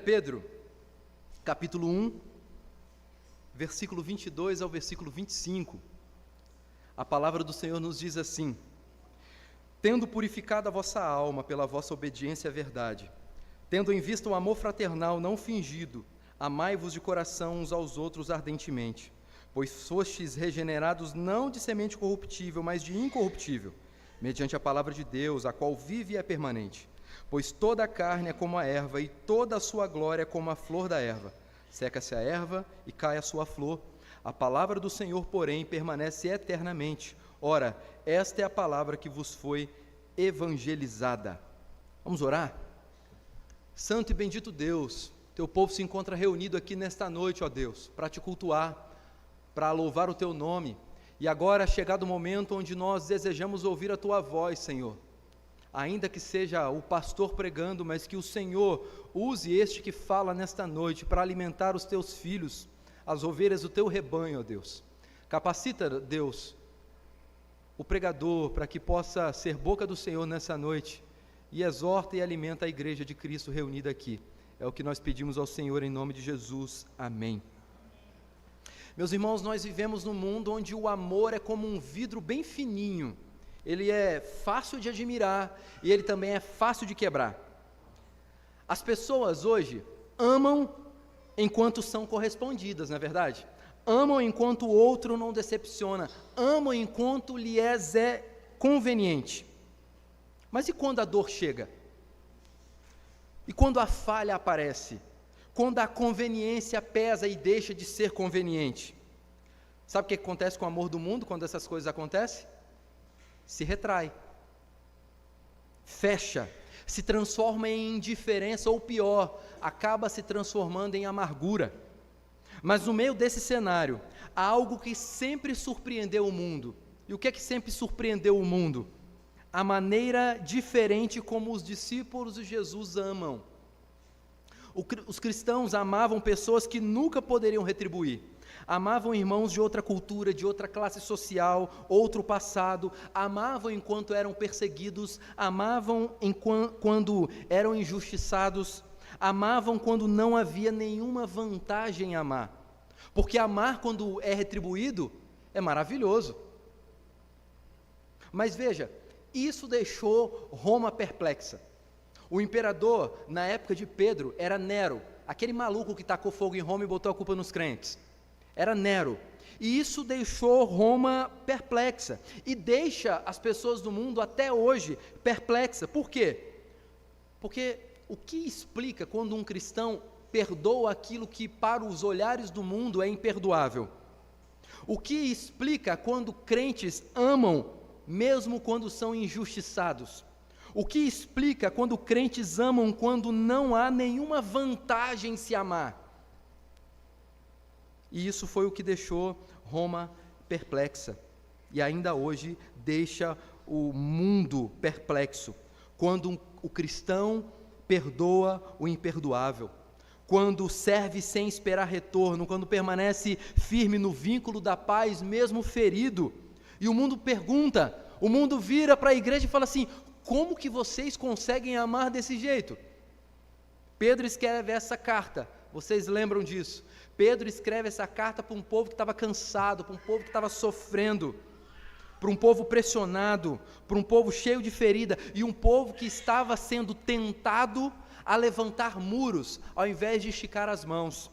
Pedro, capítulo 1, versículo 22 ao versículo 25, a palavra do Senhor nos diz assim: tendo purificado a vossa alma pela vossa obediência à verdade, tendo em vista o amor fraternal não fingido, amai-vos de coração uns aos outros ardentemente, pois fostes regenerados não de semente corruptível, mas de incorruptível, mediante a palavra de Deus, a qual vive e é permanente. Pois toda a carne é como a erva, e toda a sua glória é como a flor da erva. Seca-se a erva e cai a sua flor. A palavra do Senhor, porém, permanece eternamente. Ora, esta é a palavra que vos foi evangelizada. Vamos orar? Santo e bendito Deus, teu povo se encontra reunido aqui nesta noite, ó Deus, para te cultuar, para louvar o teu nome. E agora é chegado o momento onde nós desejamos ouvir a tua voz, Senhor. Ainda que seja o pastor pregando, mas que o Senhor use este que fala nesta noite para alimentar os teus filhos, as ovelhas do teu rebanho, ó Deus. Capacita, Deus, o pregador para que possa ser boca do Senhor nessa noite e exorta e alimenta a igreja de Cristo reunida aqui. É o que nós pedimos ao Senhor em nome de Jesus. Amém. Meus irmãos, nós vivemos num mundo onde o amor é como um vidro bem fininho. Ele é fácil de admirar e ele também é fácil de quebrar. As pessoas hoje amam enquanto são correspondidas, não é verdade? Amam enquanto o outro não decepciona, amam enquanto lhes é conveniente. Mas e quando a dor chega? E quando a falha aparece? Quando a conveniência pesa e deixa de ser conveniente? Sabe o que acontece com o amor do mundo quando essas coisas acontecem? Se retrai, fecha, se transforma em indiferença ou pior, acaba se transformando em amargura. Mas no meio desse cenário, há algo que sempre surpreendeu o mundo. E o que é que sempre surpreendeu o mundo? A maneira diferente como os discípulos de Jesus amam. Os cristãos amavam pessoas que nunca poderiam retribuir. Amavam irmãos de outra cultura, de outra classe social, outro passado, amavam enquanto eram perseguidos, amavam quando eram injustiçados, amavam quando não havia nenhuma vantagem em amar, porque amar quando é retribuído é maravilhoso. Mas veja, isso deixou Roma perplexa. O imperador, na época de Pedro, era Nero, aquele maluco que tacou fogo em Roma e botou a culpa nos crentes. Era Nero, e isso deixou Roma perplexa, e deixa as pessoas do mundo até hoje perplexa. Por quê? Porque o que explica quando um cristão perdoa aquilo que para os olhares do mundo é imperdoável? O que explica quando crentes amam mesmo quando são injustiçados? O que explica quando crentes amam quando não há nenhuma vantagem em se amar? E isso foi o que deixou Roma perplexa, e ainda hoje deixa o mundo perplexo, quando o cristão perdoa o imperdoável, quando serve sem esperar retorno, quando permanece firme no vínculo da paz, mesmo ferido. E o mundo pergunta, o mundo vira para a igreja e fala assim: como que vocês conseguem amar desse jeito? Pedro escreve essa carta, vocês lembram disso? Pedro escreve essa carta para um povo que estava cansado, para um povo que estava sofrendo, para um povo pressionado, para um povo cheio de ferida, e um povo que estava sendo tentado a levantar muros, ao invés de esticar as mãos.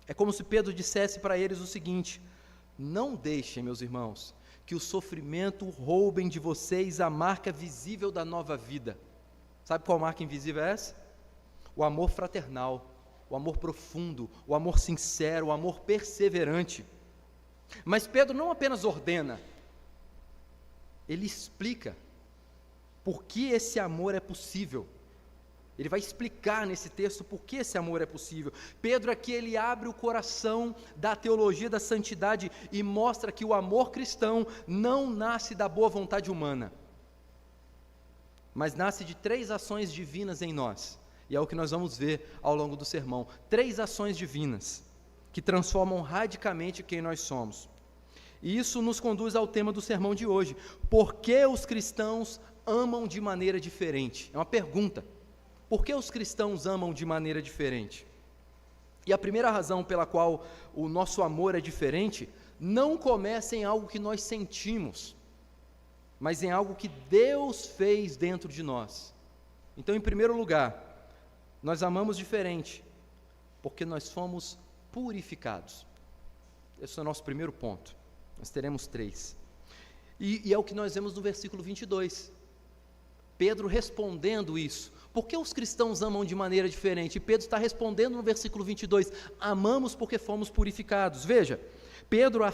É como se Pedro dissesse para eles o seguinte: não deixem, meus irmãos, que o sofrimento roubem de vocês a marca visível da nova vida. Sabe qual marca invisível é essa? O amor fraternal, o amor profundo, o amor sincero, o amor perseverante. Mas Pedro não apenas ordena, ele explica por que esse amor é possível. Ele vai explicar nesse texto por que esse amor é possível. Pedro aqui, ele abre o coração da teologia da santidade e mostra que o amor cristão não nasce da boa vontade humana, mas nasce de 3 ações divinas em nós. E é o que nós vamos ver ao longo do sermão. 3 ações divinas que transformam radicalmente quem nós somos. E isso nos conduz ao tema do sermão de hoje: por que os cristãos amam de maneira diferente? É uma pergunta. Por que os cristãos amam de maneira diferente? E a primeira razão pela qual o nosso amor é diferente, não começa em algo que nós sentimos, mas em algo que Deus fez dentro de nós. Então, em primeiro lugar, nós amamos diferente, porque nós fomos purificados. Esse é o nosso primeiro ponto. Nós teremos 3. E é o que nós vemos no versículo 22. Pedro respondendo isso. Por que os cristãos amam de maneira diferente? E Pedro está respondendo no versículo 22. Amamos porque fomos purificados. Veja, Pedro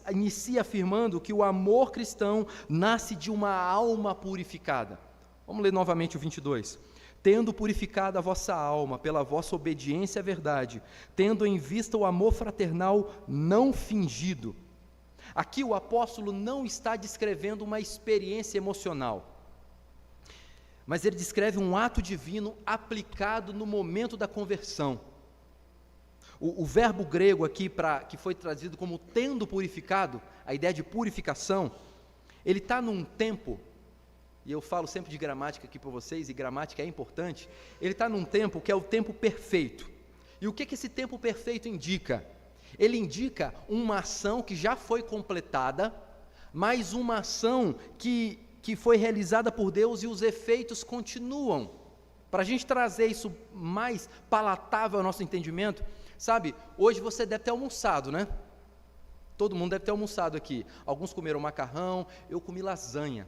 inicia afirmando que o amor cristão nasce de uma alma purificada. Vamos ler novamente o 22. Tendo purificado a vossa alma pela vossa obediência à verdade, tendo em vista o amor fraternal não fingido. Aqui o apóstolo não está descrevendo uma experiência emocional, mas ele descreve um ato divino aplicado no momento da conversão. O verbo grego aqui, que foi traduzido como tendo purificado, a ideia de purificação, ele está num tempo, e eu falo sempre de gramática aqui para vocês, e gramática é importante, ele está num tempo que é o tempo perfeito. E o que esse tempo perfeito indica? Ele indica uma ação que já foi completada, mas uma ação que foi realizada por Deus e os efeitos continuam. Para a gente trazer isso mais palatável ao nosso entendimento, sabe, hoje você deve ter almoçado, né? Todo mundo deve ter almoçado aqui. Alguns comeram macarrão, eu comi lasanha.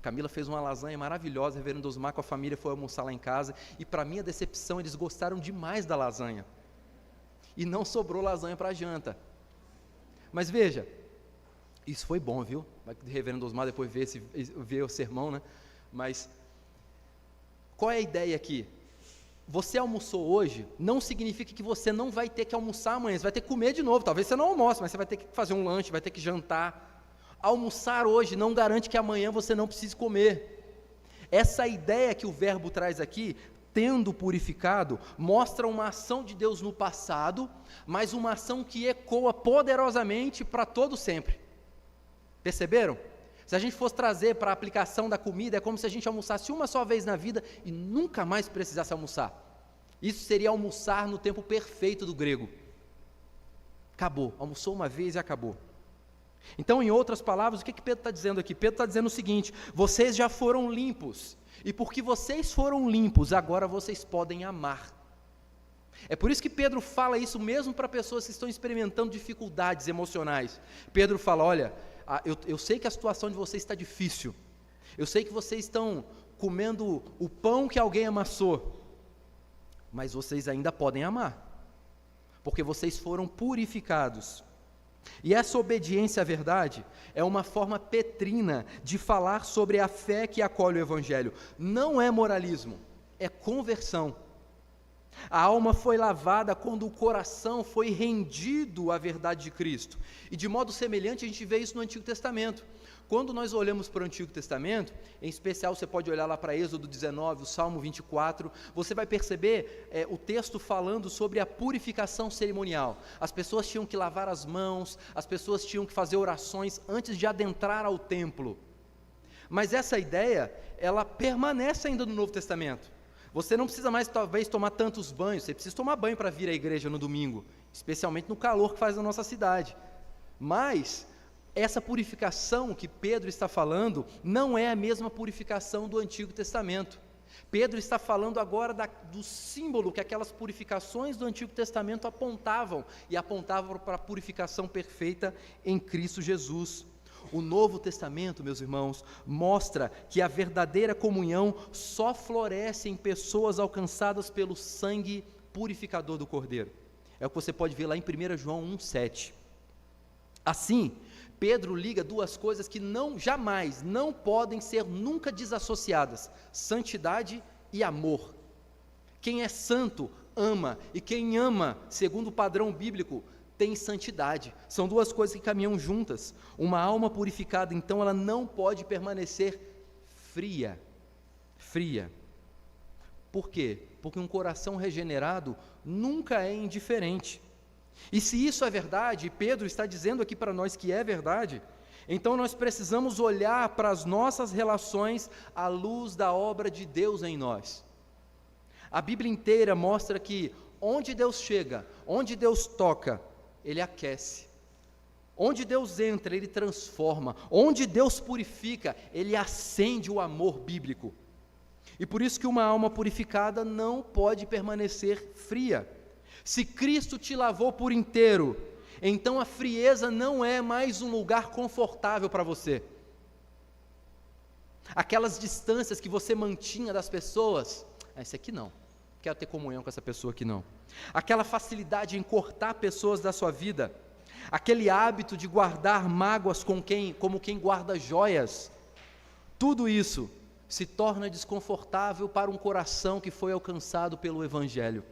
Camila fez uma lasanha maravilhosa, o reverendo Osmar com a família foi almoçar lá em casa, e para minha decepção, eles gostaram demais da lasanha. E não sobrou lasanha para a janta. Mas veja, isso foi bom, viu? Vai que o reverendo Osmar depois ver o sermão, né? Mas, qual é a ideia aqui? Você almoçou hoje, não significa que você não vai ter que almoçar amanhã, você vai ter que comer de novo, talvez você não almoce, mas você vai ter que fazer um lanche, vai ter que jantar. Almoçar hoje não garante que amanhã você não precise comer. Essa ideia que o verbo traz aqui, tendo purificado, mostra uma ação de Deus no passado, mas uma ação que ecoa poderosamente para todo sempre. Perceberam? Se a gente fosse trazer para a aplicação da comida, é como se a gente almoçasse uma só vez na vida e nunca mais precisasse almoçar. Isso seria almoçar no tempo perfeito do grego. Acabou, almoçou uma vez e acabou. Então, em outras palavras, o que Pedro está dizendo aqui? Pedro está dizendo o seguinte: vocês já foram limpos, e porque vocês foram limpos, agora vocês podem amar. É por isso que Pedro fala isso mesmo para pessoas que estão experimentando dificuldades emocionais. Pedro fala: olha, eu sei que a situação de vocês está difícil, eu sei que vocês estão comendo o pão que alguém amassou, mas vocês ainda podem amar, porque vocês foram purificados. E essa obediência à verdade é uma forma petrina de falar sobre a fé que acolhe o Evangelho. Não é moralismo, é conversão. A alma foi lavada quando o coração foi rendido à verdade de Cristo. E de modo semelhante a gente vê isso no Antigo Testamento. Quando nós olhamos para o Antigo Testamento, em especial você pode olhar lá para Êxodo 19, o Salmo 24, você vai perceber o texto falando sobre a purificação cerimonial. As pessoas tinham que lavar as mãos, as pessoas tinham que fazer orações antes de adentrar ao templo. Mas essa ideia, ela permanece ainda no Novo Testamento. Você não precisa mais talvez tomar tantos banhos, você precisa tomar banho para vir à igreja no domingo, especialmente no calor que faz na nossa cidade. Mas essa purificação que Pedro está falando não é a mesma purificação do Antigo Testamento. Pedro está falando agora do símbolo que aquelas purificações do Antigo Testamento apontavam, e apontavam para a purificação perfeita em Cristo Jesus. O Novo Testamento, meus irmãos, mostra que a verdadeira comunhão só floresce em pessoas alcançadas pelo sangue purificador do Cordeiro. É o que você pode ver lá em 1 João 1,7. Assim, Pedro liga duas coisas que jamais, não podem ser nunca desassociadas: santidade e amor. Quem é santo, ama, e quem ama, segundo o padrão bíblico, tem santidade. São duas coisas que caminham juntas. Uma alma purificada, então, ela não pode permanecer fria. Por quê? Porque um coração regenerado nunca é indiferente. E se isso é verdade, e Pedro está dizendo aqui para nós que é verdade, Então nós precisamos olhar para as nossas relações à luz da obra de Deus em nós. A Bíblia inteira mostra que onde Deus chega, onde Deus toca, Ele aquece. Onde Deus entra, Ele transforma. Onde Deus purifica, Ele acende o amor bíblico. E por isso que uma alma purificada não pode permanecer fria. Se Cristo te lavou por inteiro, então a frieza não é mais um lugar confortável para você. Aquelas distâncias que você mantinha das pessoas, esse aqui não, quero ter comunhão com essa pessoa aqui não. Aquela facilidade em cortar pessoas da sua vida, aquele hábito de guardar mágoas como quem guarda joias, tudo isso se torna desconfortável para um coração que foi alcançado pelo Evangelho.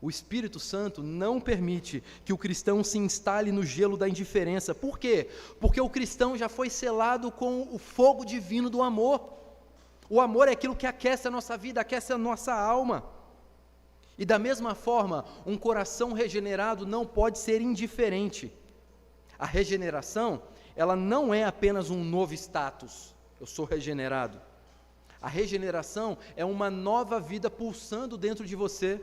O Espírito Santo não permite que o cristão se instale no gelo da indiferença. Por quê? Porque o cristão já foi selado com o fogo divino do amor. O amor é aquilo que aquece a nossa vida, aquece a nossa alma. E da mesma forma, um coração regenerado não pode ser indiferente. A regeneração, ela não é apenas um novo status, eu sou regenerado. A regeneração é uma nova vida pulsando dentro de você.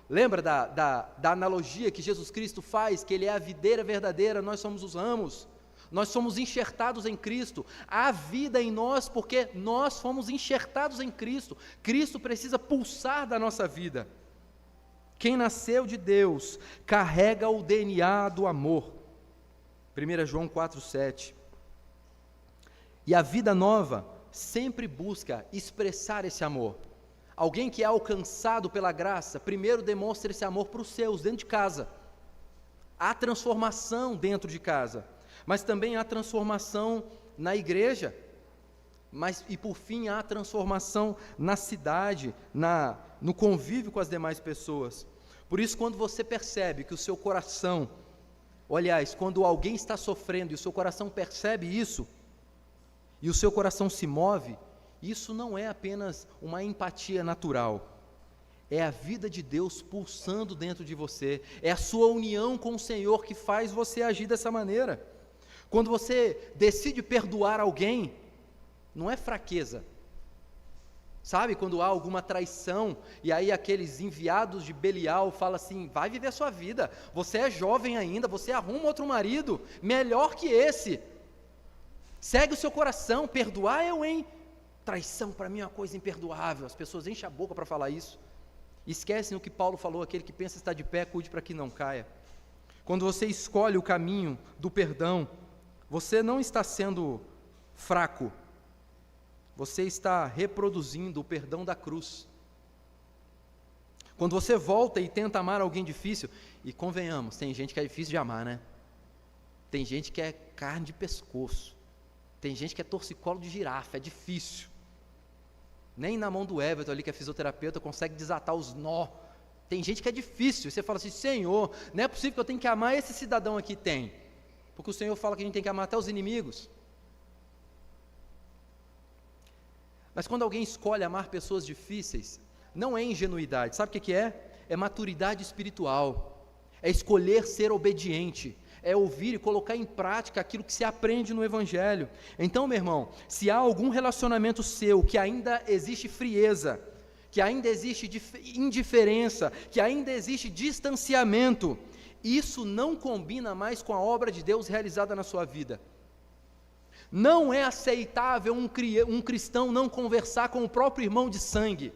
Lembra da analogia que Jesus Cristo faz, que Ele é a videira verdadeira, nós somos os ramos, nós somos enxertados em Cristo, há vida em nós porque nós fomos enxertados em Cristo, Cristo precisa pulsar da nossa vida. Quem nasceu de Deus carrega o DNA do amor, 1 João 4,7, e a vida nova sempre busca expressar esse amor. Alguém que é alcançado pela graça, primeiro demonstra esse amor para os seus, dentro de casa. Há transformação dentro de casa, mas também há transformação na igreja, e por fim há transformação na cidade, no convívio com as demais pessoas. Por isso, quando você percebe que o seu coração, aliás, quando alguém está sofrendo e o seu coração percebe isso, e o seu coração se move, isso não é apenas uma empatia natural, é a vida de Deus pulsando dentro de você, é a sua união com o Senhor que faz você agir dessa maneira. Quando você decide perdoar alguém, não é fraqueza. Sabe, quando há alguma traição, e aí aqueles enviados de Belial falam assim, vai viver a sua vida, você é jovem ainda, você arruma outro marido, melhor que esse, segue o seu coração, perdoar hein? Traição para mim é uma coisa imperdoável, as pessoas enchem a boca para falar isso, esquecem o que Paulo falou, aquele que pensa estar de pé, cuide para que não caia. Quando você escolhe o caminho do perdão, você não está sendo fraco, você está reproduzindo o perdão da cruz. Quando você volta e tenta amar alguém difícil, e convenhamos, tem gente que é difícil de amar, né? Tem gente que é carne de pescoço, tem gente que é torcicolo de girafa, é difícil. Nem na mão do Everton ali, que é fisioterapeuta, consegue desatar os nó. Tem gente que é difícil, e você fala assim, Senhor, não é possível que eu tenha que amar esse cidadão aqui, tem. Porque o Senhor fala que a gente tem que amar até os inimigos. Mas quando alguém escolhe amar pessoas difíceis, não é ingenuidade, sabe o que é? É maturidade espiritual, é escolher ser obediente, é ouvir e colocar em prática aquilo que se aprende no Evangelho. Então, meu irmão, se há algum relacionamento seu que ainda existe frieza, que ainda existe indiferença, que ainda existe distanciamento, isso não combina mais com a obra de Deus realizada na sua vida. Não é aceitável um cristão não conversar com o próprio irmão de sangue.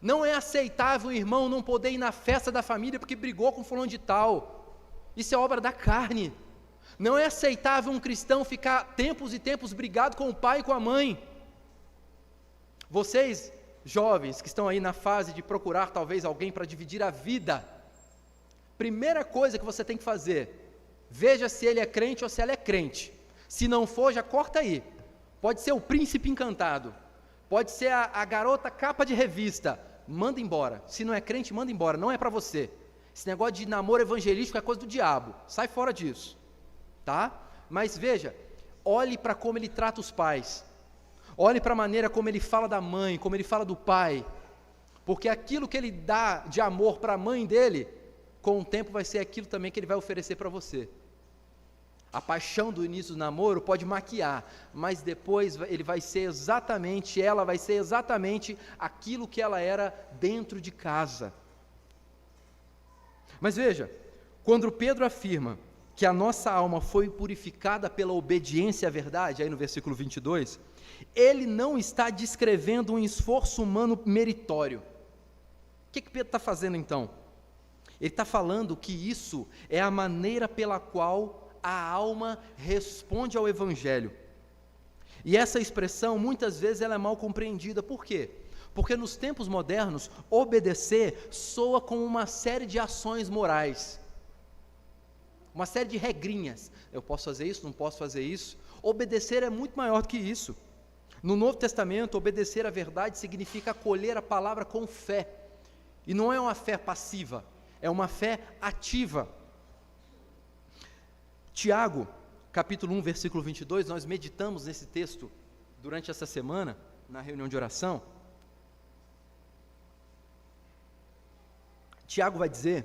Não é aceitável o irmão não poder ir na festa da família porque brigou com fulano de tal. Isso é obra da carne. Não é aceitável um cristão ficar tempos e tempos brigado com o pai e com a mãe. Vocês, jovens, que estão aí na fase de procurar talvez alguém para dividir a vida, primeira coisa que você tem que fazer, veja se ele é crente ou se ela é crente. Se não for, já corta aí. Pode ser o príncipe encantado, pode ser a garota capa de revista, manda embora. Se não é crente, manda embora, não é para você. Esse negócio de namoro evangelístico é coisa do diabo, sai fora disso, tá? Mas veja, olhe para como ele trata os pais, olhe para a maneira como ele fala da mãe, como ele fala do pai, porque aquilo que ele dá de amor para a mãe dele, com o tempo vai ser aquilo também que ele vai oferecer para você. A paixão do início do namoro pode maquiar, mas depois ela vai ser exatamente aquilo que ela era dentro de casa. Mas veja, quando Pedro afirma que a nossa alma foi purificada pela obediência à verdade, aí no versículo 22, ele não está descrevendo um esforço humano meritório. O que Pedro está fazendo então? Ele está falando que isso é a maneira pela qual a alma responde ao Evangelho. E essa expressão, muitas vezes, ela é mal compreendida. Por quê? Porque nos tempos modernos, obedecer soa como uma série de ações morais, uma série de regrinhas. Eu posso fazer isso, não posso fazer isso. Obedecer é muito maior do que isso. No Novo Testamento, obedecer à verdade significa acolher a palavra com fé. E não é uma fé passiva, é uma fé ativa. Tiago, capítulo 1, versículo 22, nós meditamos nesse texto durante essa semana, na reunião de oração. Tiago vai dizer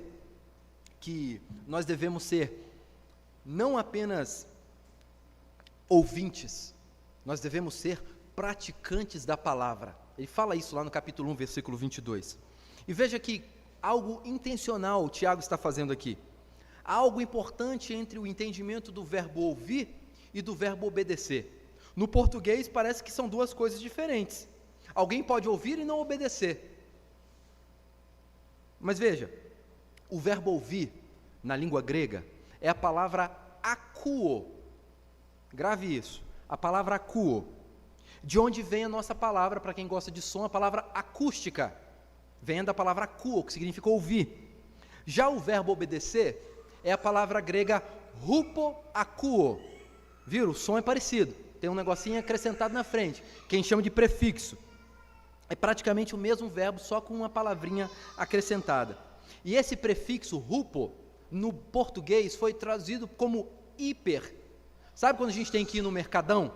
que nós devemos ser não apenas ouvintes, nós devemos ser praticantes da palavra. Ele fala isso lá no capítulo 1, versículo 22. E veja que algo intencional Tiago está fazendo aqui. Há algo importante entre o entendimento do verbo ouvir e do verbo obedecer. No português parece que são duas coisas diferentes. Alguém pode ouvir e não obedecer. Mas veja, o verbo ouvir, na língua grega, é a palavra akouo. Grave isso, a palavra akouo. De onde vem a nossa palavra, para quem gosta de som, a palavra acústica. Vem da palavra akouo, que significa ouvir. Já o verbo obedecer é a palavra grega hupoakouo. Viram? O som é parecido. Tem um negocinho acrescentado na frente, que a gente chama de prefixo. É praticamente o mesmo verbo, só com uma palavrinha acrescentada. E esse prefixo hupo, no português, foi traduzido como hiper. Sabe quando a gente tem que ir no mercadão?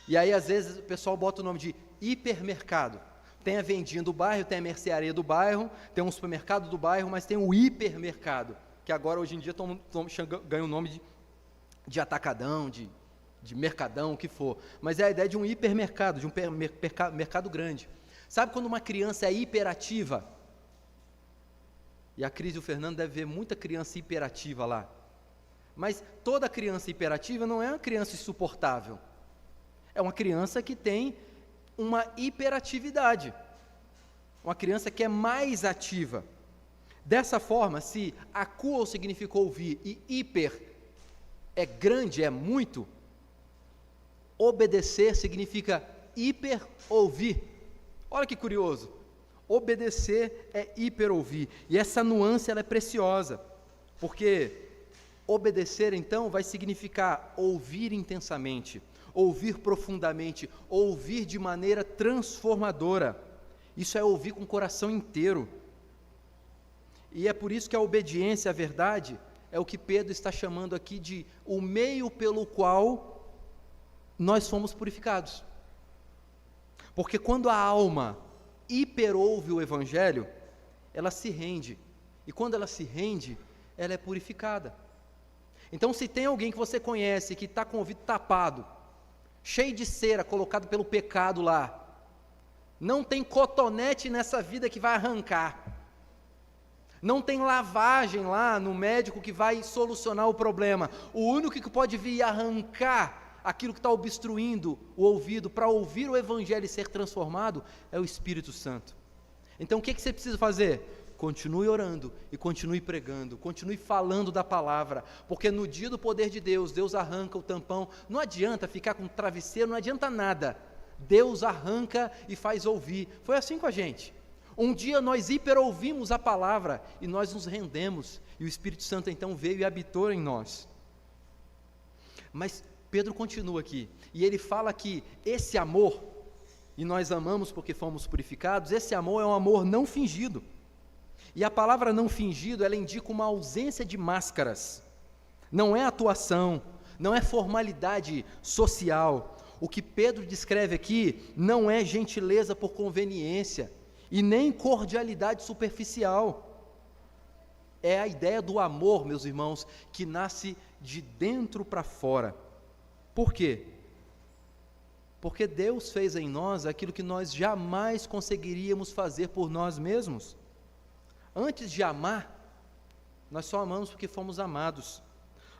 E aí, às vezes, o pessoal bota o nome de hipermercado. Tem a vendinha do bairro, tem a mercearia do bairro, tem um supermercado do bairro, mas tem o hipermercado, que agora, hoje em dia, ganha o nome de atacadão, de mercadão, o que for. Mas é a ideia de um hipermercado, de um mercado grande. Sabe quando uma criança é hiperativa? E a Cris e o Fernando devem ver muita criança hiperativa lá. Mas toda criança hiperativa não é uma criança insuportável. É uma criança que tem uma hiperatividade. Uma criança que é mais ativa. Dessa forma, se akouo significa ouvir e hiper é grande, é muito, obedecer significa hiper ouvir. Olha que curioso. Obedecer é hiper ouvir. E essa nuance ela é preciosa, porque obedecer então vai significar ouvir intensamente, ouvir profundamente, ouvir de maneira transformadora. Isso é ouvir com o coração inteiro. E é por isso que a obediência à verdade é o que Pedro está chamando aqui de o meio pelo qual nós fomos purificados. Porque quando a alma hiperouve o Evangelho, ela se rende. E quando ela se rende, ela é purificada. Então, se tem alguém que você conhece que está com o ouvido tapado, cheio de cera, colocado pelo pecado lá, não tem cotonete nessa vida que vai arrancar, não tem lavagem lá no médico que vai solucionar o problema, o único que pode vir arrancar aquilo que está obstruindo o ouvido para ouvir o Evangelho e ser transformado é o Espírito Santo. Então o que você precisa fazer? Continue orando e continue pregando, continue falando da palavra, porque no dia do poder de Deus, Deus arranca o tampão. Não adianta ficar com travesseiro, não adianta nada. Deus arranca e faz ouvir. Foi assim com a gente. Um dia nós hiperouvimos a palavra e nós nos rendemos, e o Espírito Santo então veio e habitou em nós. Mas Pedro continua aqui, e ele fala que esse amor, e nós amamos porque fomos purificados, esse amor é um amor não fingido. E a palavra não fingido, ela indica uma ausência de máscaras. Não é atuação, não é formalidade social. O que Pedro descreve aqui não é gentileza por conveniência e nem cordialidade superficial. É a ideia do amor, meus irmãos, que nasce de dentro para fora. Por quê? Porque Deus fez em nós aquilo que nós jamais conseguiríamos fazer por nós mesmos. Antes de amar, nós só amamos porque fomos amados.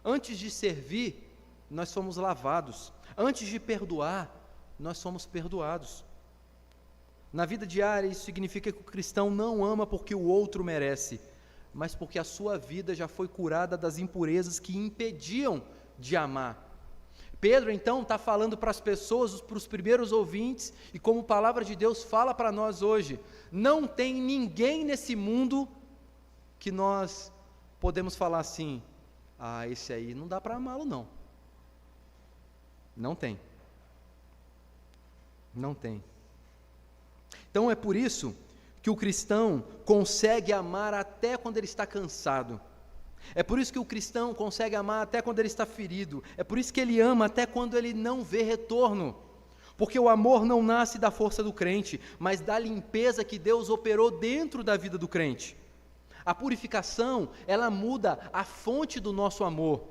Antes de servir, nós somos lavados. Antes de perdoar, nós somos perdoados. Na vida diária, isso significa que o cristão não ama porque o outro merece, mas porque a sua vida já foi curada das impurezas que impediam de amar. Pedro, então, está falando para as pessoas, para os primeiros ouvintes, e como a palavra de Deus fala para nós hoje, não tem ninguém nesse mundo que nós podemos falar assim, esse aí não dá para amá-lo não. Não tem. Não tem. Então é por isso que o cristão consegue amar até quando ele está cansado. É por isso que o cristão consegue amar até quando ele está ferido. É por isso que ele ama até quando ele não vê retorno. Porque o amor não nasce da força do crente, mas da limpeza que Deus operou dentro da vida do crente. A purificação, ela muda a fonte do nosso amor.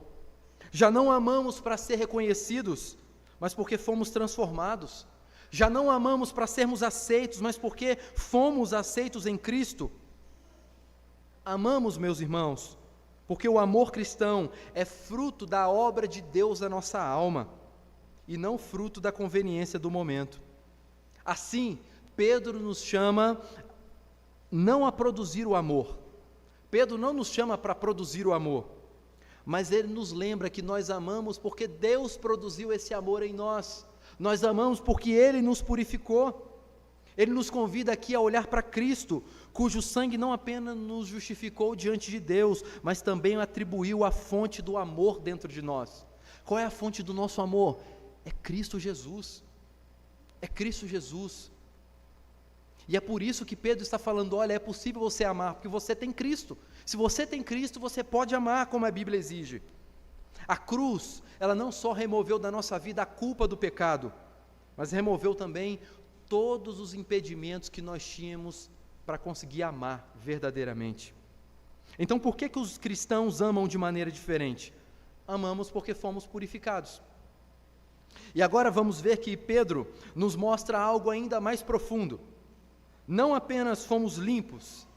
Já não amamos para ser reconhecidos, mas porque fomos transformados. Já não amamos para sermos aceitos, mas porque fomos aceitos em Cristo. Amamos, meus irmãos, porque o amor cristão é fruto da obra de Deus na nossa alma, e não fruto da conveniência do momento. Assim, Pedro nos chama não a produzir o amor. Pedro não nos chama para produzir o amor, mas ele nos lembra que nós amamos porque Deus produziu esse amor em nós. Nós amamos porque Ele nos purificou. Ele nos convida aqui a olhar para Cristo, cujo sangue não apenas nos justificou diante de Deus, mas também atribuiu a fonte do amor dentro de nós. Qual é a fonte do nosso amor? É Cristo Jesus. É Cristo Jesus. E é por isso que Pedro está falando, olha, é possível você amar, porque você tem Cristo. Se você tem Cristo, você pode amar como a Bíblia exige. A cruz, ela não só removeu da nossa vida a culpa do pecado, mas removeu também todos os impedimentos que nós tínhamos para conseguir amar verdadeiramente. Então, por que os cristãos amam de maneira diferente? Amamos porque fomos purificados. E agora vamos ver que Pedro nos mostra algo ainda mais profundo. Não apenas fomos limpos,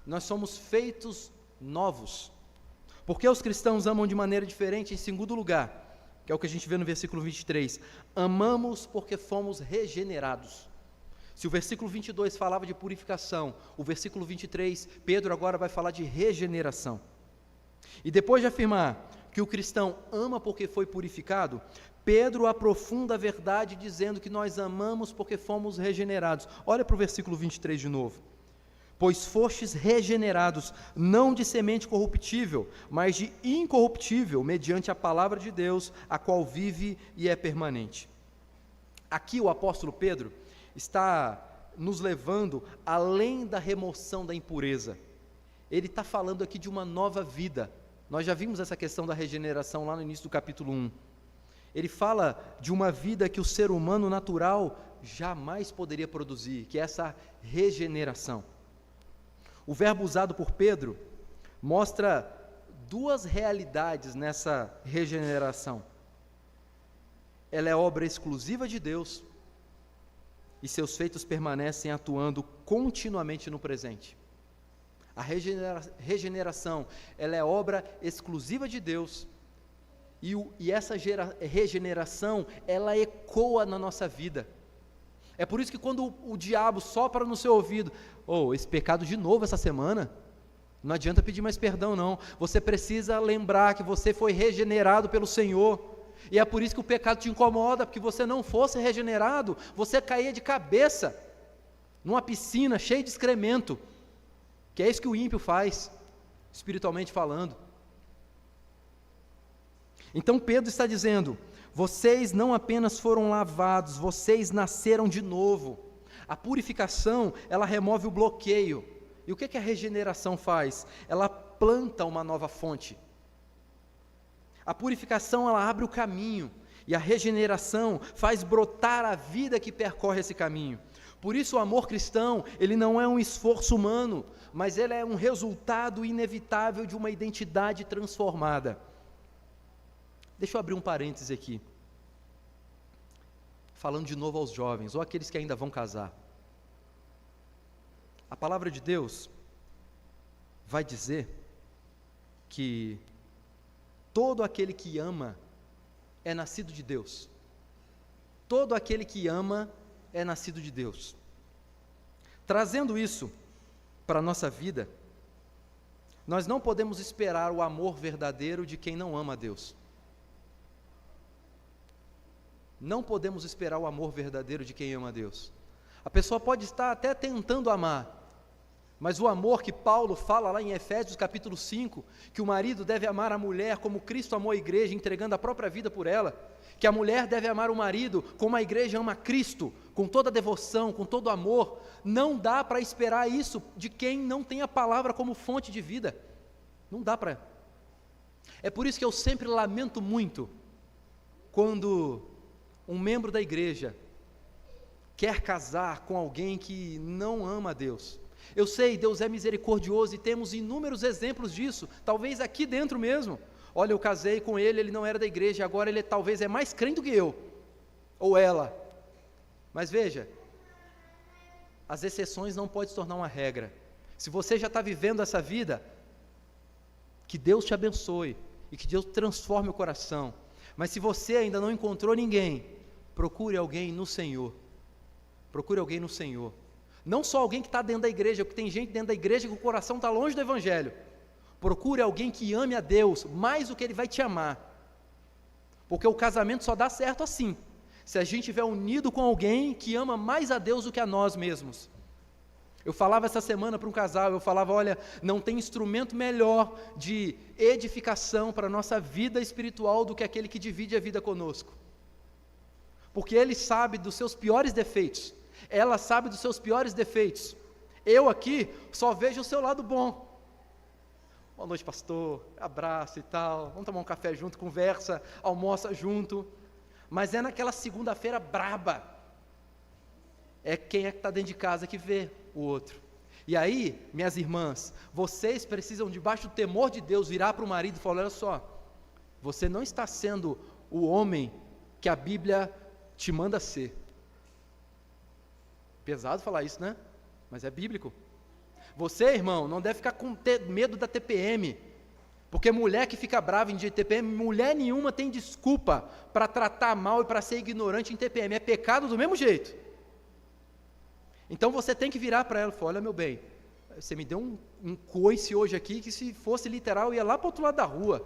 nós somos feitos novos. Porque os cristãos amam de maneira diferente? Em segundo lugar, que é o que a gente vê no versículo 23, amamos porque fomos regenerados. Se o versículo 22 falava de purificação, o versículo 23, Pedro agora vai falar de regeneração. E depois de afirmar que o cristão ama porque foi purificado, Pedro aprofunda a verdade dizendo que nós amamos porque fomos regenerados. Olha para o versículo 23 de novo. Pois fostes regenerados, não de semente corruptível, mas de incorruptível, mediante a palavra de Deus, a qual vive e é permanente. Aqui o apóstolo Pedro está nos levando além da remoção da impureza. Ele está falando aqui de uma nova vida. Nós já vimos essa questão da regeneração lá no início do capítulo 1. Ele fala de uma vida que o ser humano natural jamais poderia produzir, que é essa regeneração. O verbo usado por Pedro mostra duas realidades nessa regeneração. Ela é obra exclusiva de Deus e seus feitos permanecem atuando continuamente no presente. A regeneração, ela é obra exclusiva de Deus e essa regeneração, ela ecoa na nossa vida. É por isso que quando o diabo sopra no seu ouvido, esse pecado de novo essa semana, não adianta pedir mais perdão não, você precisa lembrar que você foi regenerado pelo Senhor, e é por isso que o pecado te incomoda, porque você não fosse regenerado, você caía de cabeça, numa piscina cheia de excremento, que é isso que o ímpio faz, espiritualmente falando. Então Pedro está dizendo, vocês não apenas foram lavados, vocês nasceram de novo. A purificação, ela remove o bloqueio. E o que a regeneração faz? Ela planta uma nova fonte. A purificação, ela abre o caminho. E a regeneração faz brotar a vida que percorre esse caminho. Por isso o amor cristão, ele não é um esforço humano, mas ele é um resultado inevitável de uma identidade transformada. Deixa eu abrir um parêntese aqui, falando de novo aos jovens, ou aqueles que ainda vão casar. A palavra de Deus vai dizer que todo aquele que ama é nascido de Deus. Todo aquele que ama é nascido de Deus. Trazendo isso para a nossa vida, nós não podemos esperar o amor verdadeiro de quem não ama a Deus. Não podemos esperar o amor verdadeiro de quem ama a Deus. A pessoa pode estar até tentando amar, mas o amor que Paulo fala lá em Efésios capítulo 5, que o marido deve amar a mulher como Cristo amou a igreja, entregando a própria vida por ela, que a mulher deve amar o marido como a igreja ama Cristo, com toda a devoção, com todo o amor. Não dá para esperar isso de quem não tem a palavra como fonte de vida. Não dá para. É por isso que eu sempre lamento muito quando um membro da igreja quer casar com alguém que não ama a Deus. Eu sei, Deus é misericordioso e temos inúmeros exemplos disso, talvez aqui dentro mesmo. Olha, eu casei com ele, ele não era da igreja, agora ele talvez é mais crente do que eu, ou ela. Mas veja, as exceções não podem se tornar uma regra. Se você já está vivendo essa vida, que Deus te abençoe e que Deus transforme o coração. Mas se você ainda não encontrou ninguém, procure alguém no Senhor. Procure alguém no Senhor. Não só alguém que está dentro da igreja, porque tem gente dentro da igreja que o coração está longe do Evangelho. Procure alguém que ame a Deus mais do que Ele vai te amar. Porque o casamento só dá certo assim, se a gente estiver unido com alguém que ama mais a Deus do que a nós mesmos. Eu falava essa semana para um casal, eu falava, olha, não tem instrumento melhor de edificação para a nossa vida espiritual do que aquele que divide a vida conosco. Porque ele sabe dos seus piores defeitos, ela sabe dos seus piores defeitos. Eu aqui só vejo o seu lado bom. Boa noite, pastor, abraço e tal, vamos tomar um café junto, conversa, almoça junto. Mas é naquela segunda-feira braba, é quem é que está dentro de casa que vê o outro. E aí, minhas irmãs, vocês precisam, debaixo do temor de Deus, virar para o marido e falar, olha só, você não está sendo o homem que a Bíblia te manda ser. Pesado falar isso, né? Mas é bíblico. Você, irmão, não deve ficar com medo da TPM, porque mulher que fica brava em dia de TPM, mulher nenhuma tem desculpa para tratar mal e para ser ignorante em TPM, é pecado do mesmo jeito. Então você tem que virar para ela e falar, olha meu bem, você me deu um coice hoje aqui, que se fosse literal, ia lá para o outro lado da rua.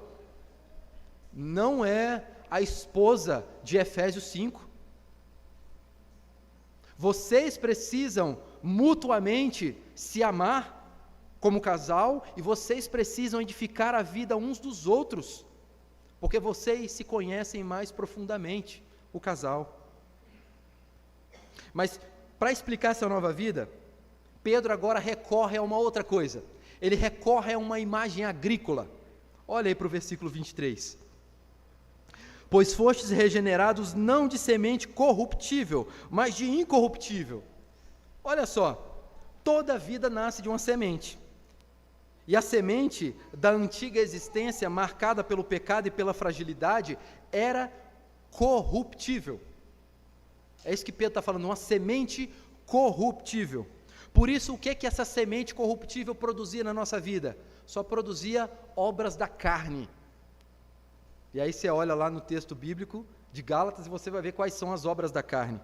Não é a esposa de Efésios 5. Vocês precisam mutuamente se amar como casal e vocês precisam edificar a vida uns dos outros, porque vocês se conhecem mais profundamente, o casal. Mas para explicar essa nova vida, Pedro agora recorre a uma outra coisa. Ele recorre a uma imagem agrícola. Olha aí para o versículo 23. Pois fostes regenerados não de semente corruptível, mas de incorruptível. Olha só, toda vida nasce de uma semente. E a semente da antiga existência, marcada pelo pecado e pela fragilidade, era corruptível. É isso que Pedro está falando, uma semente corruptível. Por isso, o que essa semente corruptível produzia na nossa vida? Só produzia obras da carne. E aí você olha lá no texto bíblico de Gálatas e você vai ver quais são as obras da carne.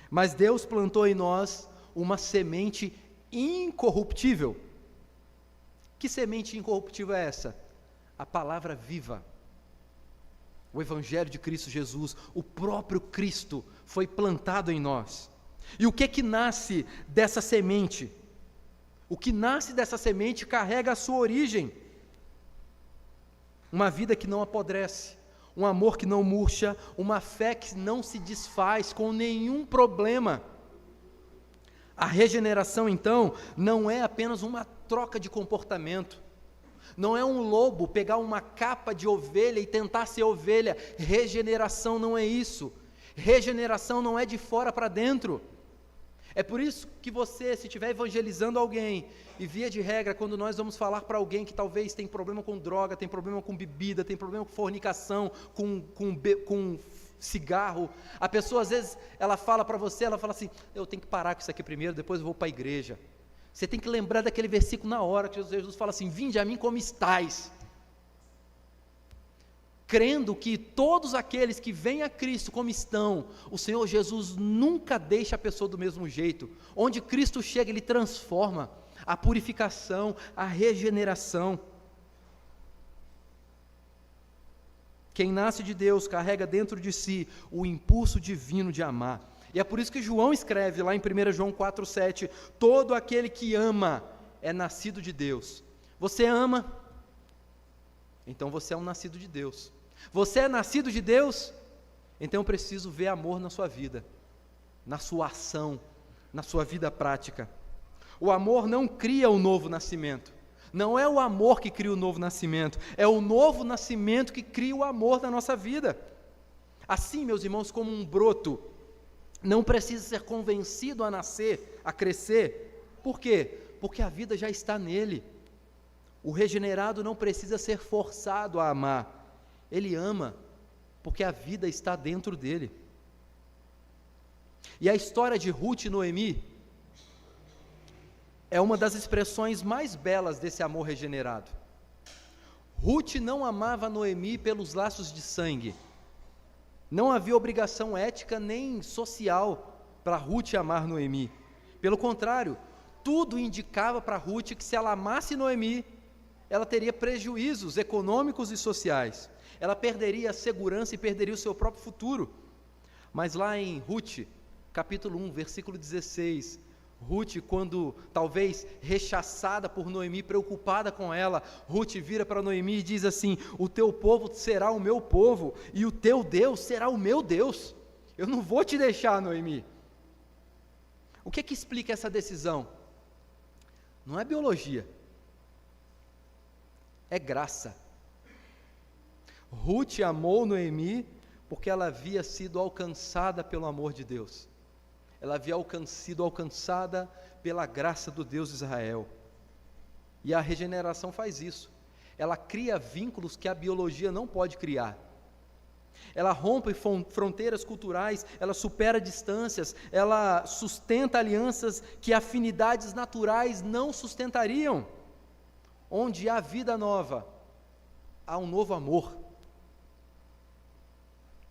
Mas Deus plantou em nós uma semente incorruptível. Que semente incorruptível é essa? A palavra viva. O Evangelho de Cristo Jesus, o próprio Cristo foi plantado em nós. E o que nasce dessa semente? O que nasce dessa semente carrega a sua origem. Uma vida que não apodrece, um amor que não murcha, uma fé que não se desfaz com nenhum problema. A regeneração, então, não é apenas uma troca de comportamento, não é um lobo pegar uma capa de ovelha e tentar ser ovelha. Regeneração não é isso. Regeneração não é de fora para dentro, É por isso que você, se estiver evangelizando alguém, e via de regra, quando nós vamos falar para alguém que talvez tem problema com droga, tem problema com bebida, tem problema com fornicação, com cigarro, a pessoa às vezes, ela fala para você, ela fala assim, eu tenho que parar com isso aqui primeiro, depois eu vou para a igreja. Você tem que lembrar daquele versículo na hora, que Jesus fala assim, vinde a mim como estáis. Crendo que todos aqueles que vêm a Cristo como estão, o Senhor Jesus nunca deixa a pessoa do mesmo jeito. Onde Cristo chega, Ele transforma a purificação, a regeneração. Quem nasce de Deus carrega dentro de si o impulso divino de amar. E é por isso que João escreve lá em 1 João 4,7, todo aquele que ama é nascido de Deus. Você ama? Então você é um nascido de Deus. Você é nascido de Deus? Então eu preciso ver amor na sua vida, na sua ação, na sua vida prática. O amor não cria o novo nascimento. Não é o amor que cria o novo nascimento, é o novo nascimento que cria o amor na nossa vida. Assim, meus irmãos, como um broto, não precisa ser convencido a nascer, a crescer. Por quê? Porque a vida já está nele. O regenerado não precisa ser forçado a amar. Ele ama, porque a vida está dentro dele. E a história de Ruth e Noemi é uma das expressões mais belas desse amor regenerado. Ruth não amava Noemi pelos laços de sangue. Não havia obrigação ética nem social para Ruth amar Noemi. Pelo contrário, tudo indicava para Ruth que se ela amasse Noemi, ela teria prejuízos econômicos e sociais. Ela perderia a segurança e perderia o seu próprio futuro. Mas lá em Ruth, capítulo 1, versículo 16, Ruth, quando talvez rechaçada por Noemi, preocupada com ela, Ruth vira para Noemi e diz assim, o teu povo será o meu povo, e o teu Deus será o meu Deus. Eu não vou te deixar, Noemi. O que explica essa decisão? Não é biologia, é graça. Ruth amou Noemi porque ela havia sido alcançada pelo amor de Deus. Ela havia sido alcançada pela graça do Deus de Israel. E a regeneração faz isso. Ela cria vínculos que a biologia não pode criar. Ela rompe fronteiras culturais, ela supera distâncias, ela sustenta alianças que afinidades naturais não sustentariam. Onde há vida nova, há um novo amor.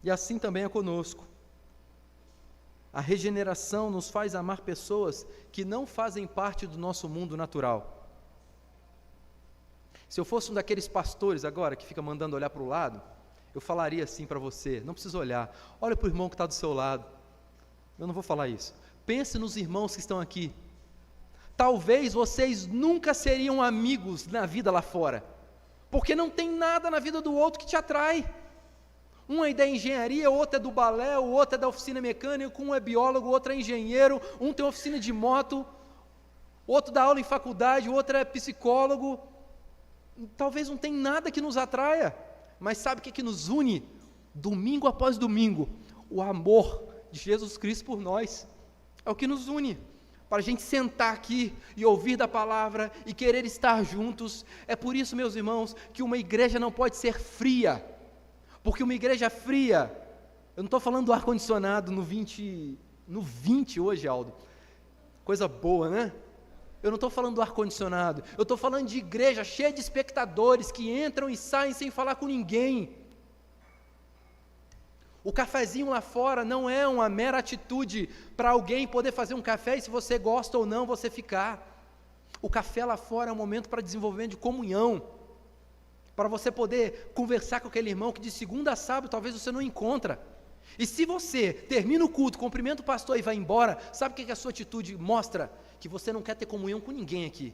E assim também é conosco. A regeneração nos faz amar pessoas que não fazem parte do nosso mundo natural. Se eu fosse um daqueles pastores agora, que fica mandando olhar para o lado, eu falaria assim para você, não precisa olhar, olha para o irmão que está do seu lado. Eu não vou falar isso. Pense nos irmãos que estão aqui. Talvez vocês nunca seriam amigos na vida lá fora, porque não tem nada na vida do outro que te atrai. Um é da engenharia, o outro é do balé, o outro é da oficina mecânica, um é biólogo, o outro é engenheiro, um tem oficina de moto, o outro dá aula em faculdade, o outro é psicólogo. Talvez não tenha nada que nos atraia, mas sabe o que nos une? Domingo após domingo, o amor de Jesus Cristo por nós, é o que nos une, para a gente sentar aqui e ouvir da palavra e querer estar juntos. É por isso, meus irmãos, que uma igreja não pode ser fria, porque uma igreja fria, eu não estou falando do ar-condicionado no 20 hoje, Aldo, coisa boa, né? Eu não estou falando do ar-condicionado, eu estou falando de igreja cheia de espectadores que entram e saem sem falar com ninguém. O cafezinho lá fora não é uma mera atitude para alguém poder fazer um café e se você gosta ou não, você ficar. O café lá fora é um momento para desenvolvimento de comunhão, para você poder conversar com aquele irmão que de segunda a sábado talvez você não encontra. E se você termina o culto, cumprimenta o pastor e vai embora, sabe o que a sua atitude mostra? Que você não quer ter comunhão com ninguém aqui.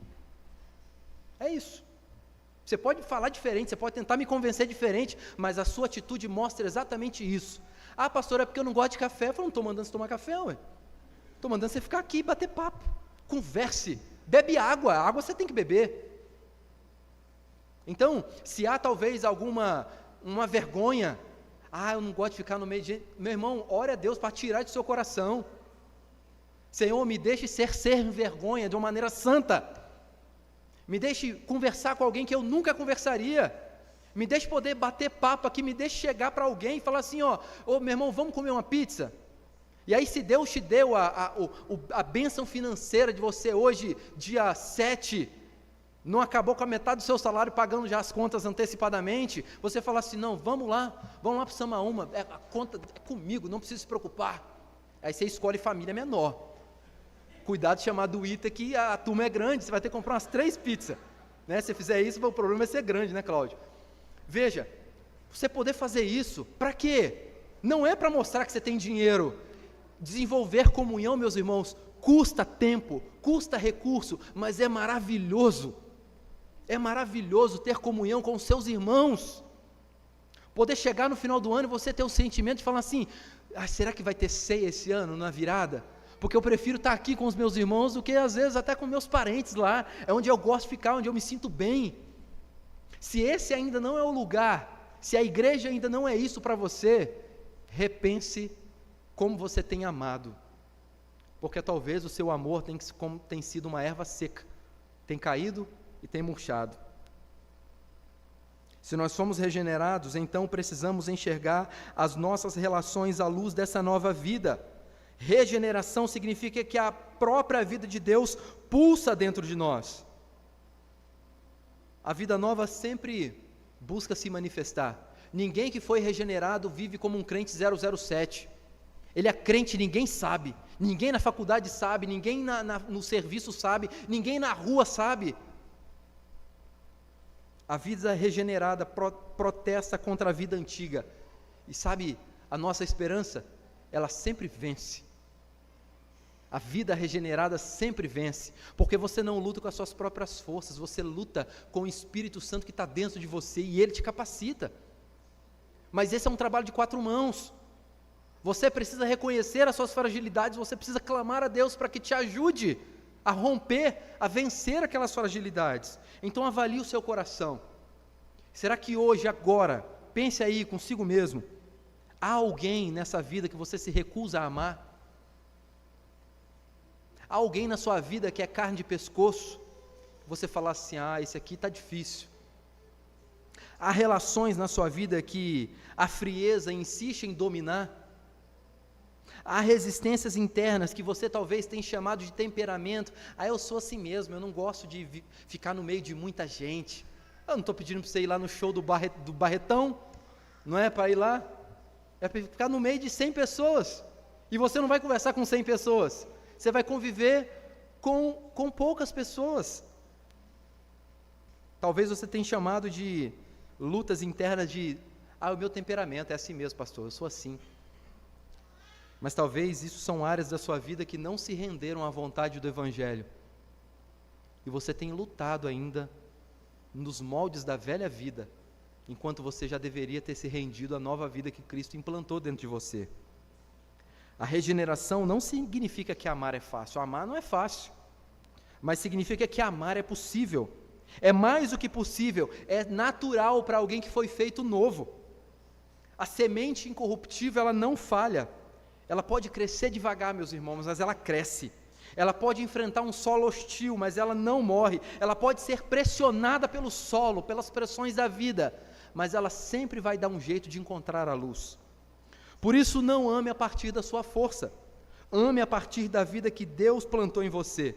É isso. Você pode falar diferente, você pode tentar me convencer diferente, mas a sua atitude mostra exatamente isso. Ah, pastor, é porque eu não gosto de café. Eu falo, não estou mandando você tomar café, ué. Estou mandando você ficar aqui e bater papo. Converse, bebe água, água você tem que beber. Então, se há talvez uma vergonha, eu não gosto de ficar no meio de gente, meu irmão, ore a Deus para tirar do seu coração. Senhor, me deixe ser sem vergonha de uma maneira santa. Me deixe conversar com alguém que eu nunca conversaria. Me deixe poder bater papo aqui, me deixe chegar para alguém e falar assim, meu irmão, vamos comer uma pizza? E aí, se Deus te deu a bênção financeira de você hoje, dia 7, não acabou com a metade do seu salário pagando já as contas antecipadamente, você fala assim, não, vamos lá para o Samaúma, a conta é comigo, não precisa se preocupar. Aí você escolhe família menor. Cuidado de chamar do ITA que a turma é grande, você vai ter que comprar umas 3 pizzas. Né? Se fizer isso, o problema vai ser grande, né, Cláudio? Veja, você poder fazer isso, para quê? Não é para mostrar que você tem dinheiro. Desenvolver comunhão, meus irmãos, custa tempo, custa recurso, mas é maravilhoso. É maravilhoso ter comunhão com os seus irmãos. Poder chegar no final do ano e você ter o sentimento de falar assim, será que vai ter ceia esse ano, na virada? Porque eu prefiro estar aqui com os meus irmãos do que às vezes até com meus parentes lá, é onde eu gosto de ficar, onde eu me sinto bem. Se esse ainda não é o lugar, se a igreja ainda não é isso para você, repense como você tem amado, porque talvez o seu amor tem sido uma erva seca, tem caído e tem murchado. Se nós somos regenerados, então precisamos enxergar as nossas relações à luz dessa nova vida. Regeneração significa que a própria vida de Deus pulsa dentro de nós. A vida nova sempre busca se manifestar. Ninguém que foi regenerado vive como um crente 007. Ele é crente, ninguém sabe, ninguém na faculdade sabe, ninguém no serviço sabe, ninguém na rua sabe. A vida regenerada protesta contra a vida antiga. E sabe, a nossa esperança, ela sempre vence. A vida regenerada sempre vence, porque você não luta com as suas próprias forças, você luta com o Espírito Santo que está dentro de você e ele te capacita. Mas esse é um trabalho de 4 mãos. Você precisa reconhecer as suas fragilidades, você precisa clamar a Deus para que te ajude a romper, a vencer aquelas fragilidades. Então avalie o seu coração. Será que hoje, agora, pense aí consigo mesmo, há alguém nessa vida que você se recusa a amar? Há alguém na sua vida que é carne de pescoço? Você fala assim, esse aqui está difícil. Há relações na sua vida que a frieza insiste em dominar? Há resistências internas que você talvez tenha chamado de temperamento. Eu sou assim mesmo, eu não gosto de ficar no meio de muita gente. Eu não estou pedindo para você ir lá no show do Barretão, não é para ir lá, é para ficar no meio de 100 pessoas. E você não vai conversar com 100 pessoas, você vai conviver com poucas pessoas. Talvez você tenha chamado de lutas internas de, o meu temperamento é assim mesmo, pastor, eu sou assim. Mas talvez isso são áreas da sua vida que não se renderam à vontade do Evangelho. E você tem lutado ainda nos moldes da velha vida, enquanto você já deveria ter se rendido à nova vida que Cristo implantou dentro de você. A regeneração não significa que amar é fácil. Amar não é fácil, mas significa que amar é possível. É mais do que possível, é natural para alguém que foi feito novo. A semente incorruptível, ela não falha. Ela pode crescer devagar, meus irmãos, mas ela cresce. Ela pode enfrentar um solo hostil, mas ela não morre. Ela pode ser pressionada pelo solo, pelas pressões da vida, mas ela sempre vai dar um jeito de encontrar a luz. Por isso, não ame a partir da sua força. Ame a partir da vida que Deus plantou em você.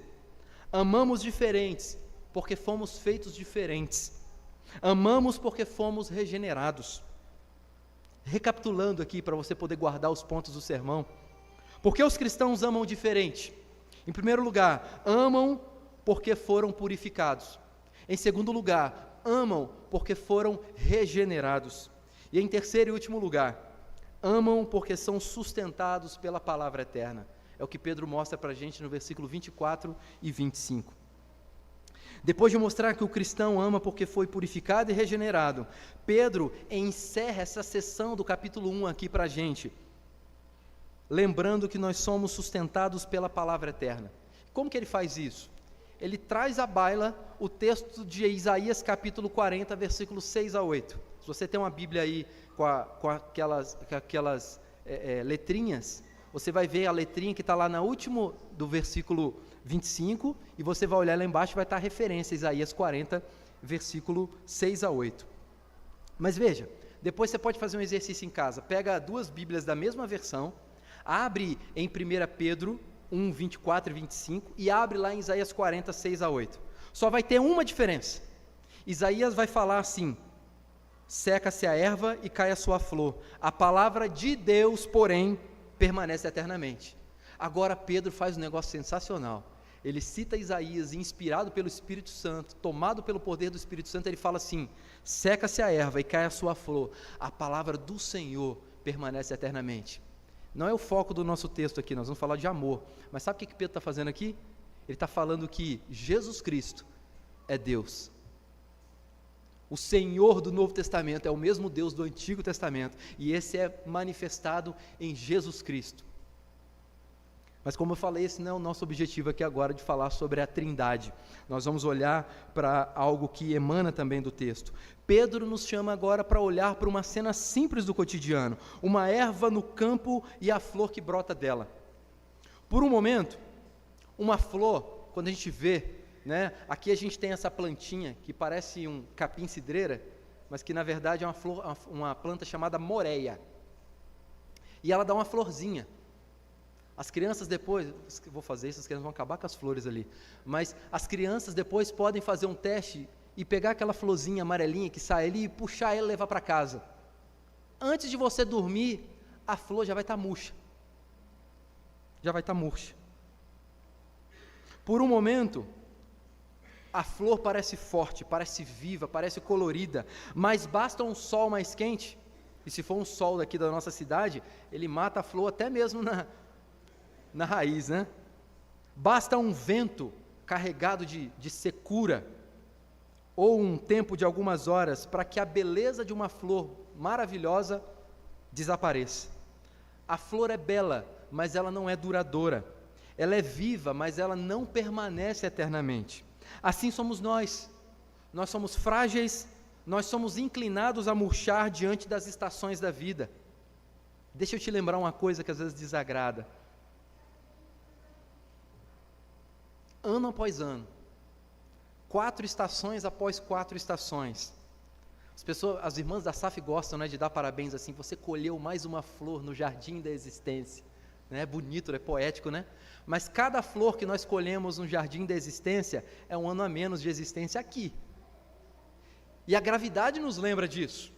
Amamos diferentes, porque fomos feitos diferentes. Amamos porque fomos regenerados. Recapitulando aqui, para você poder guardar os pontos do sermão. Por que os cristãos amam diferente? Em primeiro lugar, amam porque foram purificados. Em segundo lugar, amam porque foram regenerados. E em terceiro e último lugar, amam porque são sustentados pela palavra eterna. É o que Pedro mostra para a gente no versículo 24 e 25. Depois de mostrar que o cristão ama porque foi purificado e regenerado, Pedro encerra essa sessão do capítulo 1 aqui para a gente, lembrando que nós somos sustentados pela palavra eterna. Como que ele faz isso? Ele traz à baila o texto de Isaías capítulo 40, versículos 6 a 8. Se você tem uma Bíblia aí com aquelas letrinhas, você vai ver a letrinha que está lá no último do versículo 25, e você vai olhar lá embaixo, vai estar a referência, Isaías 40, versículo 6 a 8. Mas veja, depois você pode fazer um exercício em casa, pega 2 Bíblias da mesma versão, abre em 1 Pedro 1, 24 e 25, e abre lá em Isaías 40, 6 a 8. Só vai ter uma diferença. Isaías vai falar assim: seca-se a erva e cai a sua flor, a palavra de Deus, porém, permanece eternamente. Agora Pedro faz um negócio sensacional. Ele cita Isaías, inspirado pelo Espírito Santo, tomado pelo poder do Espírito Santo, ele fala assim: seca-se a erva e cai a sua flor, a palavra do Senhor permanece eternamente. Não é o foco do nosso texto aqui, nós vamos falar de amor, mas sabe o que Pedro está fazendo aqui? Ele está falando que Jesus Cristo é Deus. O Senhor do Novo Testamento é o mesmo Deus do Antigo Testamento, e esse é manifestado em Jesus Cristo. Mas como eu falei, esse não é o nosso objetivo aqui agora de falar sobre a Trindade. Nós vamos olhar para algo que emana também do texto. Pedro nos chama agora para olhar para uma cena simples do cotidiano, uma erva no campo e a flor que brota dela. Por um momento, uma flor, quando a gente vê, né, aqui a gente tem essa plantinha que parece um capim-cidreira, mas que na verdade é uma planta chamada moreia. E ela dá uma florzinha. As crianças depois, vou fazer isso, as crianças vão acabar com as flores ali, mas as crianças depois podem fazer um teste e pegar aquela florzinha amarelinha que sai ali e puxar ela e levar para casa. Antes de você dormir, a flor já vai estar murcha. Já vai estar murcha. Por um momento, a flor parece forte, parece viva, parece colorida, mas basta um sol mais quente, e se for um sol daqui da nossa cidade, ele mata a flor até mesmo na raiz, né? Basta um vento carregado de secura, ou um tempo de algumas horas, para que a beleza de uma flor maravilhosa desapareça. A flor é bela, mas ela não é duradoura. Ela é viva, mas ela não permanece eternamente. Assim somos nós. Nós somos frágeis, nós somos inclinados a murchar diante das estações da vida. Deixa eu te lembrar uma coisa que às vezes desagrada. Ano após ano, 4 estações após 4 estações. As irmãs da SAF gostam, né, de dar parabéns assim: você colheu mais uma flor no jardim da existência. É bonito, é poético, né? Mas cada flor que nós colhemos no jardim da existência é um ano a menos de existência aqui. E a gravidade nos lembra disso.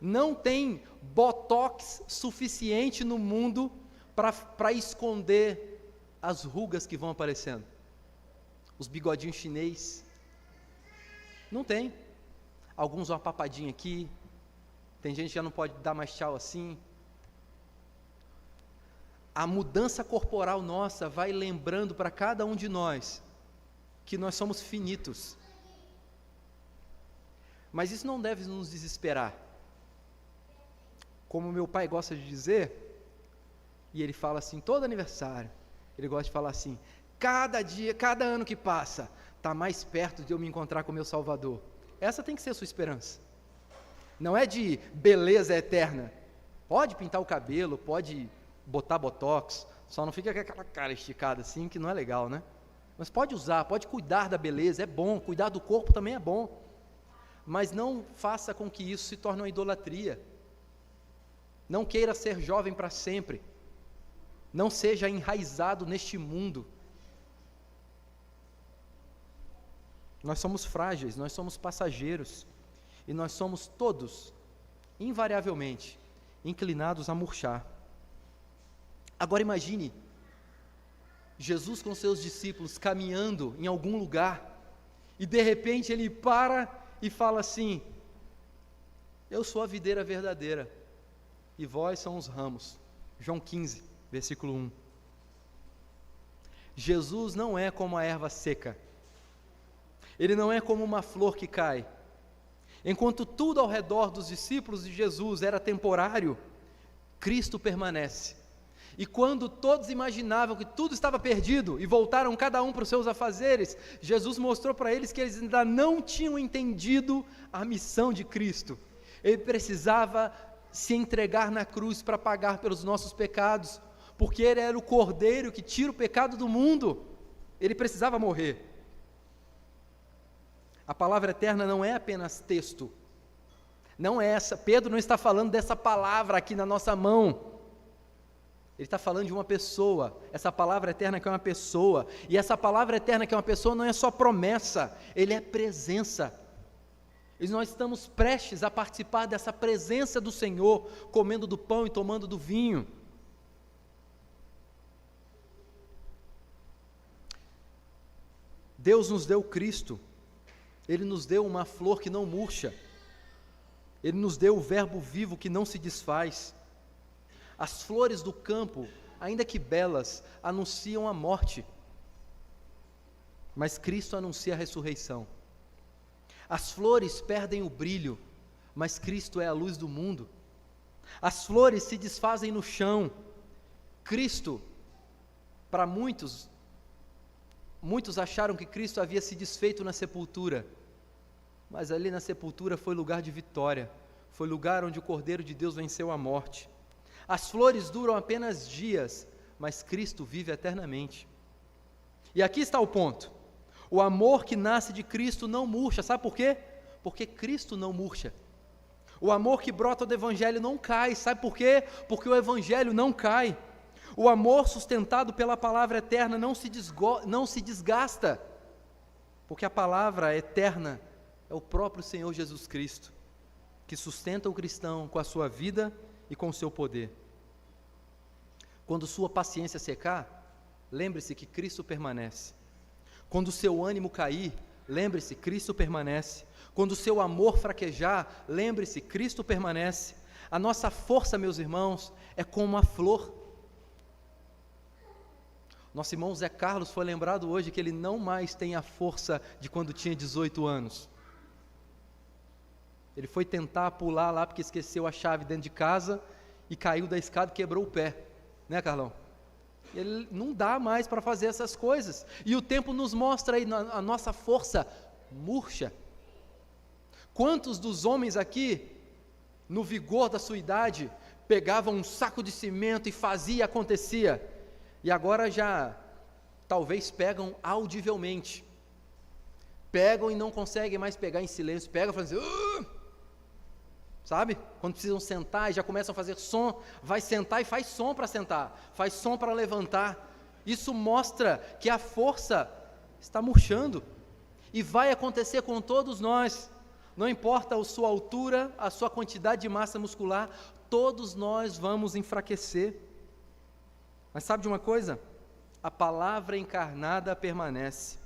Não tem botox suficiente no mundo para esconder as rugas que vão aparecendo. Os bigodinhos chinês. Não tem. Alguns uma papadinha aqui. Tem gente que já não pode dar mais tchau assim. A mudança corporal nossa vai lembrando para cada um de nós que nós somos finitos. Mas isso não deve nos desesperar. Como meu pai gosta de dizer, e ele fala assim todo aniversário, ele gosta de falar assim: cada dia, cada ano que passa, está mais perto de eu me encontrar com o meu Salvador. Essa tem que ser a sua esperança. Não é de beleza eterna. Pode pintar o cabelo, pode botar botox, só não fica com aquela cara esticada assim, que não é legal, né? Mas pode usar, pode cuidar da beleza, é bom, cuidar do corpo também é bom. Mas não faça com que isso se torne uma idolatria. Não queira ser jovem para sempre. Não seja enraizado neste mundo. Nós somos frágeis, nós somos passageiros, e nós somos todos, invariavelmente, inclinados a murchar. Agora imagine, Jesus com seus discípulos caminhando em algum lugar, e de repente ele para e fala assim: eu sou a videira verdadeira, e vós são os ramos. João 15, versículo 1. Jesus não é como a erva seca, ele não é como uma flor que cai. Enquanto tudo ao redor dos discípulos de Jesus era temporário, Cristo permanece. E quando todos imaginavam que tudo estava perdido e voltaram cada um para os seus afazeres, Jesus mostrou para eles que eles ainda não tinham entendido a missão de Cristo. Ele precisava se entregar na cruz para pagar pelos nossos pecados, porque Ele era o Cordeiro que tira o pecado do mundo, Ele precisava morrer. A palavra eterna não é apenas texto, não é essa, Pedro não está falando dessa palavra aqui na nossa mão, ele está falando de uma pessoa, essa palavra eterna que é uma pessoa, e essa palavra eterna que é uma pessoa não é só promessa, ele é presença, e nós estamos prestes a participar dessa presença do Senhor, comendo do pão e tomando do vinho. Deus nos deu Cristo, Ele nos deu uma flor que não murcha, Ele nos deu o verbo vivo que não se desfaz. As flores do campo, ainda que belas, anunciam a morte, mas Cristo anuncia a ressurreição. As flores perdem o brilho, mas Cristo é a luz do mundo. As flores se desfazem no chão, Cristo, para muitos acharam que Cristo havia se desfeito na sepultura, mas ali na sepultura foi lugar de vitória, foi lugar onde o Cordeiro de Deus venceu a morte. As flores duram apenas dias, mas Cristo vive eternamente. E aqui está o ponto: o amor que nasce de Cristo não murcha, sabe por quê? Porque Cristo não murcha. O amor que brota do Evangelho não cai, sabe por quê? Porque o Evangelho não cai. O amor sustentado pela palavra eterna não se desgasta, porque a palavra eterna é o próprio Senhor Jesus Cristo, que sustenta o cristão com a sua vida e com o seu poder. Quando sua paciência secar, lembre-se que Cristo permanece. Quando o seu ânimo cair, lembre-se, Cristo permanece. Quando o seu amor fraquejar, lembre-se, Cristo permanece. A nossa força, meus irmãos, é como a flor. Nosso irmão Zé Carlos foi lembrado hoje que ele não mais tem a força de quando tinha 18 anos. Ele foi tentar pular lá porque esqueceu a chave dentro de casa e caiu da escada e quebrou o pé, né, Carlão? Ele não dá mais para fazer essas coisas, e o tempo nos mostra aí a nossa força murcha. Quantos dos homens aqui, no vigor da sua idade, pegavam um saco de cimento e fazia e acontecia, e agora já talvez pegam audivelmente, pegam e não conseguem mais pegar em silêncio, pegam e fazem assim, sabe? Quando precisam sentar e já começam a fazer som, vai sentar e faz som para sentar, faz som para levantar. Isso mostra que a força está murchando, e vai acontecer com todos nós, não importa a sua altura, a sua quantidade de massa muscular, todos nós vamos enfraquecer. Mas sabe de uma coisa? A palavra encarnada permanece.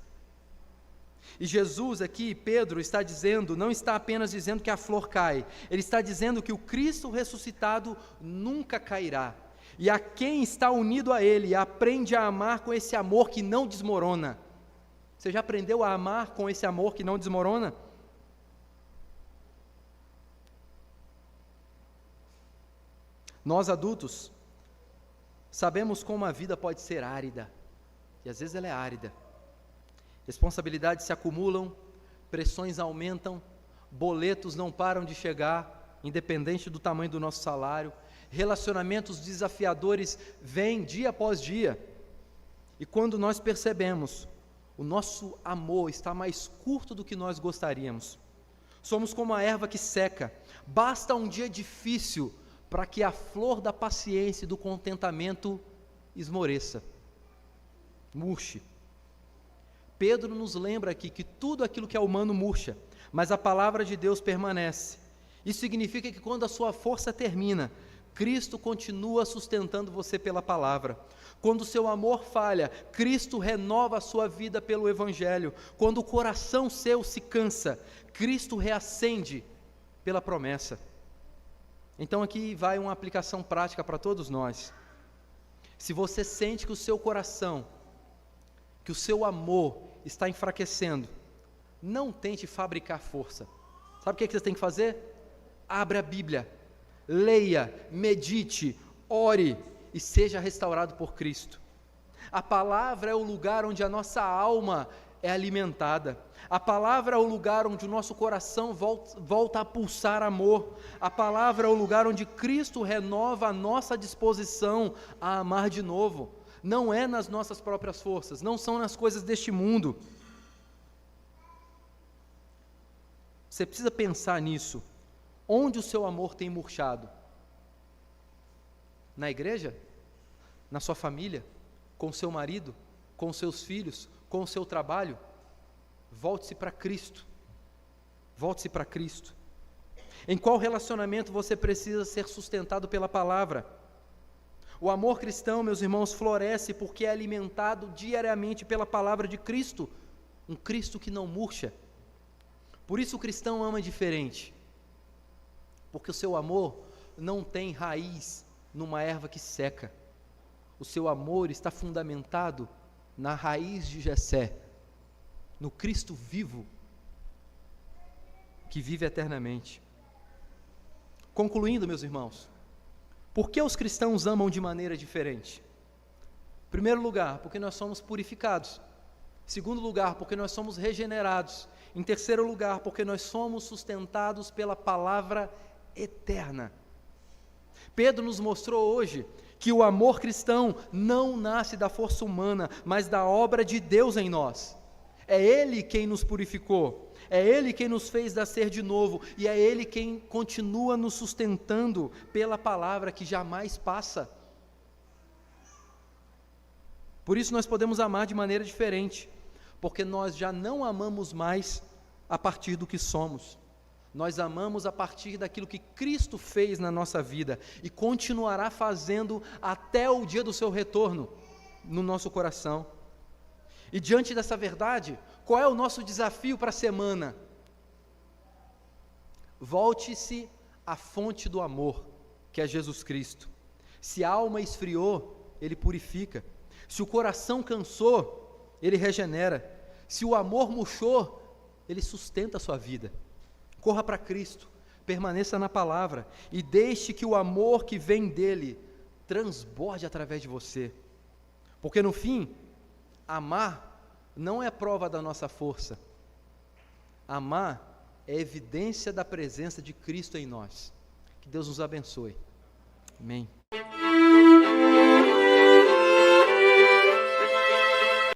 E Jesus aqui, Pedro, está dizendo, não está apenas dizendo que a flor cai, ele está dizendo que o Cristo ressuscitado nunca cairá. E a quem está unido a Ele, aprende a amar com esse amor que não desmorona. Você já aprendeu a amar com esse amor que não desmorona? Nós adultos sabemos como a vida pode ser árida, e às vezes ela é árida. Responsabilidades se acumulam, pressões aumentam, boletos não param de chegar, independente do tamanho do nosso salário, relacionamentos desafiadores vêm dia após dia, e quando nós percebemos, o nosso amor está mais curto do que nós gostaríamos. Somos como a erva que seca, basta um dia difícil para que a flor da paciência e do contentamento esmoreça, murche. Pedro nos lembra aqui que tudo aquilo que é humano murcha, mas a palavra de Deus permanece. Isso significa que quando a sua força termina, Cristo continua sustentando você pela palavra. Quando o seu amor falha, Cristo renova a sua vida pelo Evangelho. Quando o coração seu se cansa, Cristo reacende pela promessa. Então aqui vai uma aplicação prática para todos nós. Se você sente que o seu coração, que o seu amor está enfraquecendo, não tente fabricar força. Sabe o que você tem que fazer? Abra a Bíblia, leia, medite, ore e seja restaurado por Cristo. A palavra é o lugar onde a nossa alma é alimentada. A palavra é o lugar onde o nosso coração volta a pulsar amor. A palavra é o lugar onde Cristo renova a nossa disposição a amar de novo. Não é nas nossas próprias forças, não são nas coisas deste mundo. Você precisa pensar nisso. Onde o seu amor tem murchado? Na igreja? Na sua família? Com o seu marido? Com os seus filhos? Com o seu trabalho? Volte-se para Cristo. Volte-se para Cristo. Em qual relacionamento você precisa ser sustentado pela palavra? O amor cristão, meus irmãos, floresce porque é alimentado diariamente pela palavra de Cristo. Um Cristo que não murcha. Por isso o cristão ama diferente. Porque o seu amor não tem raiz numa erva que seca. O seu amor está fundamentado na raiz de Jessé, no Cristo vivo, que vive eternamente. Concluindo, meus irmãos, por que os cristãos amam de maneira diferente? Em primeiro lugar, porque nós somos purificados. Em segundo lugar, porque nós somos regenerados. Em terceiro lugar, porque nós somos sustentados pela palavra eterna. Pedro nos mostrou hoje que o amor cristão não nasce da força humana, mas da obra de Deus em nós. É Ele quem nos purificou, é Ele quem nos fez nascer de novo, e é Ele quem continua nos sustentando pela palavra que jamais passa. Por isso nós podemos amar de maneira diferente, porque nós já não amamos mais a partir do que somos. Nós amamos a partir daquilo que Cristo fez na nossa vida e continuará fazendo até o dia do seu retorno no nosso coração. E diante dessa verdade, qual é o nosso desafio para a semana? Volte-se à fonte do amor, que é Jesus Cristo. Se a alma esfriou, Ele purifica. Se o coração cansou, Ele regenera. Se o amor murchou, Ele sustenta a sua vida. Corra para Cristo, permaneça na palavra e deixe que o amor que vem dele transborde através de você. Porque no fim, amar não é prova da nossa força. Amar é evidência da presença de Cristo em nós. Que Deus nos abençoe. Amém.